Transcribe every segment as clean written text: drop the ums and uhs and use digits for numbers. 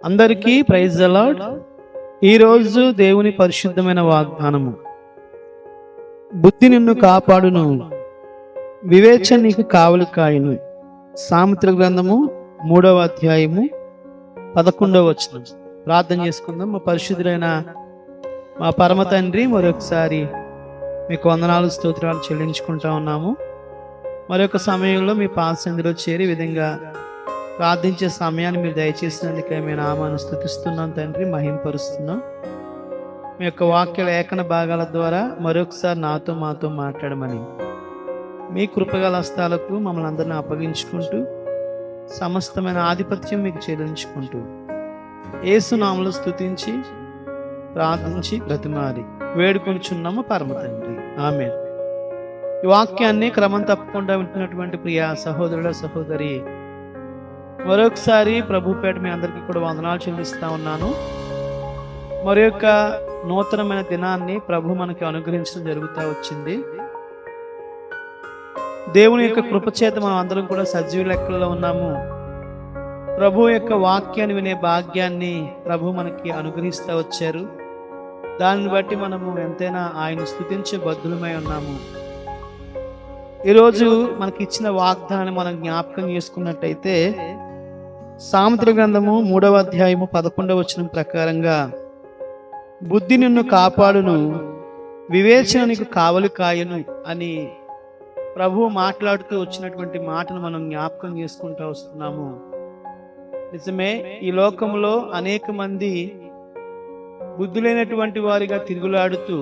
అందరికీ praise the lord. ఈరోజు దేవుని పరిశుద్ధమైన వాగ్దానము, బుద్ధి నిన్ను కాపాడును, వివేచన నీకు కావలి కాయును. సామెతల గ్రంథము 3వ అధ్యాయము 11వ వచనం. ప్రార్థన చేసుకుందాం. మా పరిశుద్ధులైన మా పరమ తండ్రి, మరొకసారి మీకు వందనాలు స్తోత్రాలు చెల్లించుకుంటా ఉన్నాము. మరొక సమయంలో మీ పాసందిలో చేరి విధంగా ప్రార్థించే సమయాన్ని మీరు దయచేసినందుకే మీ నామాన్ని స్తుతిస్తున్నాం తండ్రి, మహింపరుస్తున్నాం. మీ యొక్క వాక్య లేఖన భాగాల ద్వారా మరొకసారి మాతో మాట్లాడమని మీ కృపగల హస్తాలకు మమ్మల్ని అందరినీ అప్పగించుకుంటూ సమస్తమైన ఆధిపత్యం మీకు చెల్లించుకుంటూ యేసు నామములో స్తుతించి ప్రార్థించి బ్రతిమాలి వేడుకొనుచున్నాము పరమ తండ్రి, ఆమేన్. ఈ వాక్యాన్ని క్రమం తప్పకుండా వింటున్నటువంటి ప్రియ సహోదరుల సహోదరి, మరొకసారి ప్రభుపేట మీ అందరికీ కూడా వందనాలు చెల్లిస్తా ఉన్నాను. మరి యొక్క నూతనమైన దినాన్ని ప్రభు మనకి అనుగ్రహించడం జరుగుతూ వచ్చింది. దేవుని యొక్క కృపచేత మనం అందరం కూడా సజీవ లెక్కల్లో ఉన్నాము. ప్రభు యొక్క వాక్యాన్ని వినే భాగ్యాన్ని ప్రభు మనకి అనుగ్రహిస్తూ వచ్చారు. దానిని బట్టి మనము ఎంతైనా ఆయన స్తుతించే బద్ధులమై ఉన్నాము. ఈరోజు మనకి ఇచ్చిన వాగ్దానాన్ని మనం జ్ఞాపకం చేసుకున్నట్టయితే, సామెతల గ్రంథము 3వ అధ్యాయము 11వ వచనం ప్రకారంగా, బుద్ధి నిన్ను కాపాడును, వివేచన నీకు కావలి కాయును అని ప్రభు మాట్లాడుతూ వచ్చినటువంటి మాటను మనం జ్ఞాపకం చేసుకుంటూ వస్తున్నాము. నిజమే, ఈ లోకంలో అనేక మంది బుద్ధి లేనటువంటి వారిగా తిరుగులాడుతూ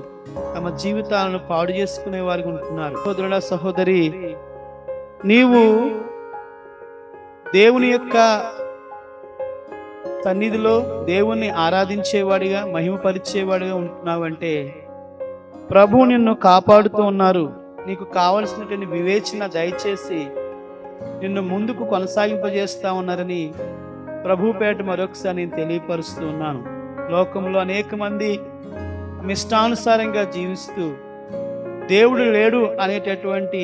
తమ జీవితాలను పాడు చేసుకునే వారికి ఉంటున్నారు. సహోదరుల సహోదరి, నీవు దేవుని యొక్క సన్నిధిలో దేవుణ్ణి ఆరాధించేవాడిగా, మహిమపరిచేవాడిగా ఉంటున్నావంటే ప్రభు నిన్ను కాపాడుతూ ఉన్నారు. నీకు కావలసినటువంటి వివేచన దయచేసి నిన్ను ముందుకు కొనసాగింపజేస్తా ఉన్నారని ప్రభుపేట మరొకసారి నేను తెలియపరుస్తూ ఉన్నాను. లోకంలో అనేక మంది ఇష్టానుసారంగా జీవిస్తూ దేవుడు లేడు అనేటటువంటి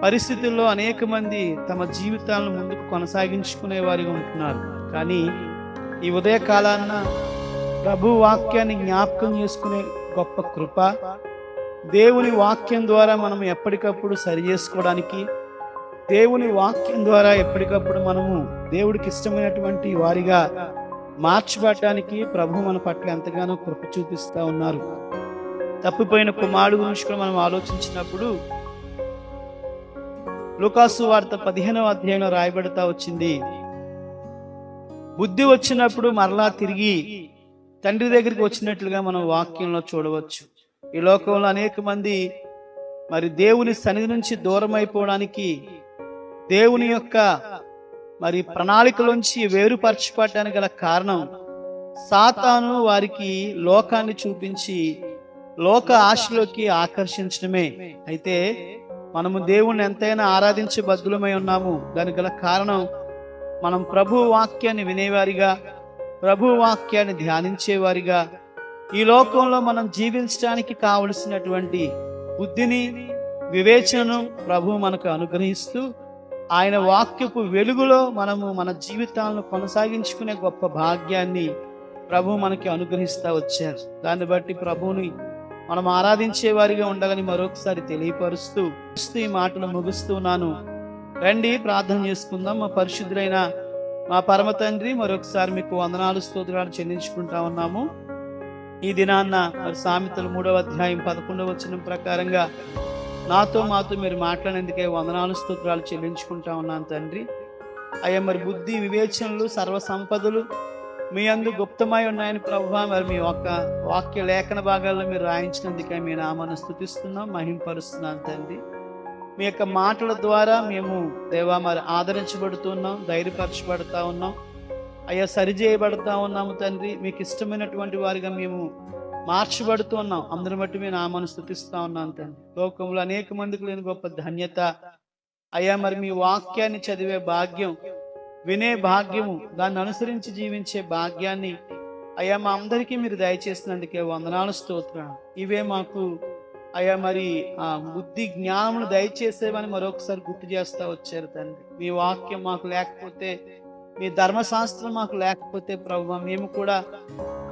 పరిస్థితుల్లో అనేక మంది తమ జీవితాలను ముందుకు కొనసాగించుకునే వారిగా ఉంటున్నారు. కానీ ఈ ఉదయకాలాన ప్రభు వాక్యాన్ని జ్ఞాపకం చేసుకునే గొప్ప కృప, దేవుని వాక్యం ద్వారా మనం ఎప్పటికప్పుడు సరి చేసుకోవడానికి, దేవుని వాక్యం ద్వారా ఎప్పటికప్పుడు మనము దేవుడికి ఇష్టమైనటువంటి వారిగా మార్చబడటానికి ప్రభు మన పట్ల ఎంతగానో కృప చూపిస్తూ ఉన్నారు. తప్పిపోయిన కుమారుడు గురించి కూడా మనం ఆలోచించినప్పుడు లూకాసు వార్త 15వ అధ్యాయంలో రాయబడతా వచ్చింది, బుద్ధి వచ్చినప్పుడు మరలా తిరిగి తండ్రి దగ్గరికి వచ్చినట్లుగా మనం వాక్యంలో చూడవచ్చు. ఈ లోకంలో అనేక మంది మరి దేవుని సన్నిధి నుంచి దూరం అయిపోవడానికి, దేవుని యొక్క మరి ప్రణాళికలోంచి వేరుపరచబడడానికి గల కారణం సాతాను వారికి లోకాన్ని చూపించి లోక ఆశలోకి ఆకర్షించడమే. అయితే మనము దేవుణ్ణి ఎంతైనా ఆరాధించే బద్ధులమై ఉన్నాము. దానికి గల కారణం మనం ప్రభు వాక్యాన్ని వినేవారిగా, ప్రభు వాక్యాన్ని ధ్యానించేవారిగా, ఈ లోకంలో మనం జీవించడానికి కావలసినటువంటి బుద్ధిని, వివేచనను ప్రభు మనకు అనుగ్రహిస్తూ ఆయన వాక్యపు వెలుగులో మనము మన జీవితాలను కొనసాగించుకునే గొప్ప భాగ్యాన్ని ప్రభు మనకి అనుగ్రహిస్తూ వచ్చారు. దాన్ని బట్టి ప్రభువుని మనం ఆరాధించే వారిగా ఉండాలని మరొకసారి తెలియపరుస్తూ ఈ మాటలు ముగిస్తున్నాను. రండి ప్రార్థన చేసుకుందాం. మా పరిశుద్ధులైన మా పరమ తండ్రి, మరొకసారి మీకు వందనాలు స్తోత్రాలు చెల్లించుకుంటా ఉన్నాము. ఈ దినాన్న మరి సామెతలు 3వ అధ్యాయం 11వ వచనం ప్రకారంగా మాతో మీరు మాట్లాడేందుకే వందనాలు స్తోత్రాలు చెల్లించుకుంటా ఉన్నాను తండ్రి. అయ్యా, మరి బుద్ధి, వివేచనలు, సర్వ సంపదలు మీ అందు గుప్తమై ఉన్నాయని ప్రభువా, మరి మీ యొక్క వాక్య లేఖన భాగాల్లో మీరు రాయించినందుకే మీ నామాన్ని స్తుతిస్తున్నాం, మహింపరుస్తున్నాను తండ్రి. మీ యొక్క మాటల ద్వారా మేము దేవా మరి ఆదరించబడుతున్నాం, ధైర్యపరచబడతా ఉన్నాం అయ్యా, సరిచేయబడతా ఉన్నాము తండ్రి. మీకు ఇష్టమైనటువంటి వారిగా మేము మార్చబడుతూ ఉన్నాం. అందరి బట్టి మీ నామాన్ని స్తుతిస్తా ఉన్నాను తండ్రి. లోకంలో అనేక మందికి లేని గొప్ప ధన్యత అయ్యా, మరి మీ వాక్యాన్ని చదివే భాగ్యం, వినే భాగ్యము, దాన్ని అనుసరించి జీవించే భాగ్యాన్ని అయ్యా మా అందరికీ మీరు దయచేసినందుకే వందనాలు స్తోత్రాలు. ఇవే మాకు అయ్యా మరి ఆ బుద్ధి జ్ఞానమును దయచేసేవని మరొకసారి గుర్తు చేస్తా వచ్చారు తండ్రి. మీ వాక్యం మాకు లేకపోతే మీ ధర్మశాస్త్రం మాకు లేకపోతే ప్రభువా మేము కూడా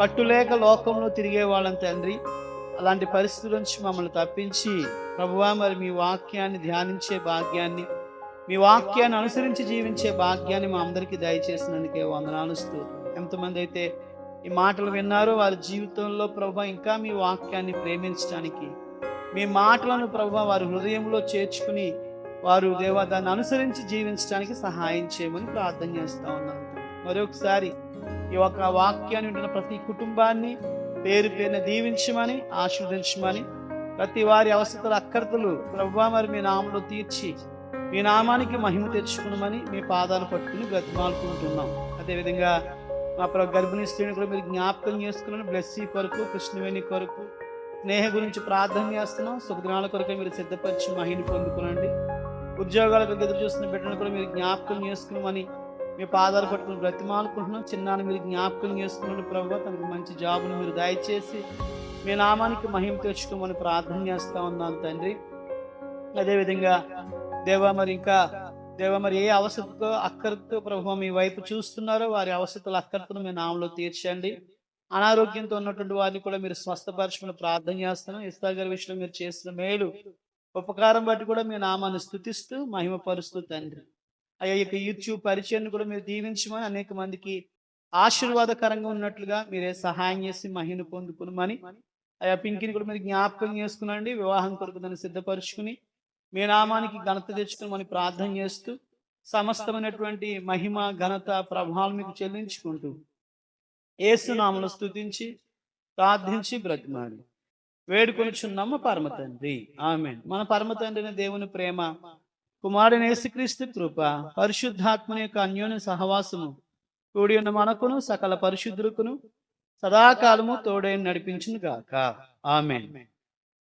కట్టులేక లోకంలో తిరిగే వాళ్ళం తండ్రి. అలాంటి పరిస్థితుల నుంచి మమ్మల్ని తప్పించి ప్రభువా మరి మీ వాక్యాన్ని ధ్యానించే భాగ్యాన్ని, మీ వాక్యాన్ని అనుసరించి జీవించే భాగ్యాన్ని మా అందరికీ దయచేసినందుకే వందనాలు స్తోత్రం. ఎంతమంది అయితే ఈ మాటలు విన్నారో వారి జీవితంలో ప్రభువా ఇంకా మీ వాక్యాన్ని ప్రేమించడానికి, మీ మాటలను ప్రభువా వారి హృదయంలో చేర్చుకుని వారు దేవా దాన్ని అనుసరించి జీవించడానికి సహాయం చేయమని ప్రార్థన చేస్తా ఉన్నాను. మరొకసారి ఈ యొక్క వాక్యాన్ని వింటున్న ప్రతి కుటుంబాన్ని పేరు పేరున దీవించమని, ఆశీర్వదించమని, ప్రతి వారి అవసరాల అక్కర్తలు ప్రభువా మరి మీ నామంలో తీర్చి మీ నామానికి మహిమ తెచ్చుకున్నామని మీ పాదాలు పట్టుకుని బ్రతిమాలుకుంటున్నాం. అదేవిధంగా మా గర్భిణీ స్త్రీని కూడా మీరు జ్ఞాపకం చేసుకున్నాను. బ్లెస్సీ కొరకు, కృష్ణవేణి కొరకు, స్నేహ గురించి ప్రార్థన చేస్తున్నాం. శుభదినాల కొరకు మీరు సిద్ధపరిచి మహిని పొందుకునండి. ఉద్యోగాలకు ఎదురు చూస్తున్న బిడ్డను కూడా మీరు జ్ఞాపకం చేసుకున్నామని మీ పాదాలు పట్టుకుని బ్రతిమాలుకుంటున్నాం. చిన్నాన్ని మీరు జ్ఞాపకం చేసుకున్నాడు ప్రభువా, తనకు మంచి జాబును మీరు దయచేసి మీ నామానికి మహిమ తెచ్చుకోమని ప్రార్థన చేస్తా ఉన్నాను తండ్రి. అదేవిధంగా దేవా మరి ఏ అవసరతో అక్కరతో ప్రభువా మీ వైపు చూస్తున్నారో వారి అవసరతల అక్కరతను మీ నామంలో తీర్చండి. అనారోగ్యంతో ఉన్నటువంటి వారిని కూడా మీరు స్వస్థపరచమని ప్రార్థన చేస్తున్నాం. ఇస్తా గారి విషయంలో మీరు చేసిన మేలు ఉపకారం బట్టి కూడా మీ నామాన్ని స్తుతిస్తూ మహిమపరుస్తూ తండ్రి అయ్యా యొక్క యూట్యూబ్ పరిచయాన్ని కూడా మీరు దీవించమని, అనేక మందికి ఆశీర్వాదకరంగా ఉన్నట్లుగా మీరే సహాయం చేసి మహిమను పొందుకునమని, అయ్యా పింకిని కూడా మీరు జ్ఞాపకం చేసుకునండి. వివాహం కొరకు దాన్ని సిద్ధపరుచుకుని మీ నామానికి ఘనత తెచ్చుకోమని ప్రార్థన చేస్తూ సమస్తమైనటువంటి మహిమ ఘనత ప్రభావం మీకు చెల్లించుకుంటూ యేసు నామములో స్తుతించి ప్రార్థించి బ్రతిమాలి వేడుకొనుచున్నాము పరమ తండ్రి, ఆమేన్. మన పరమ తండ్రి దేవుని ప్రేమ, కుమారుడైన యేసుక్రీస్తు కృప, పరిశుద్ధాత్మని యొక్క అన్యోన్య సహవాసము కూడి ఉన్న మనకును సకల పరిశుద్ధులకును సదాకాలము తోడై నడిపించును గాక, ఆమేన్.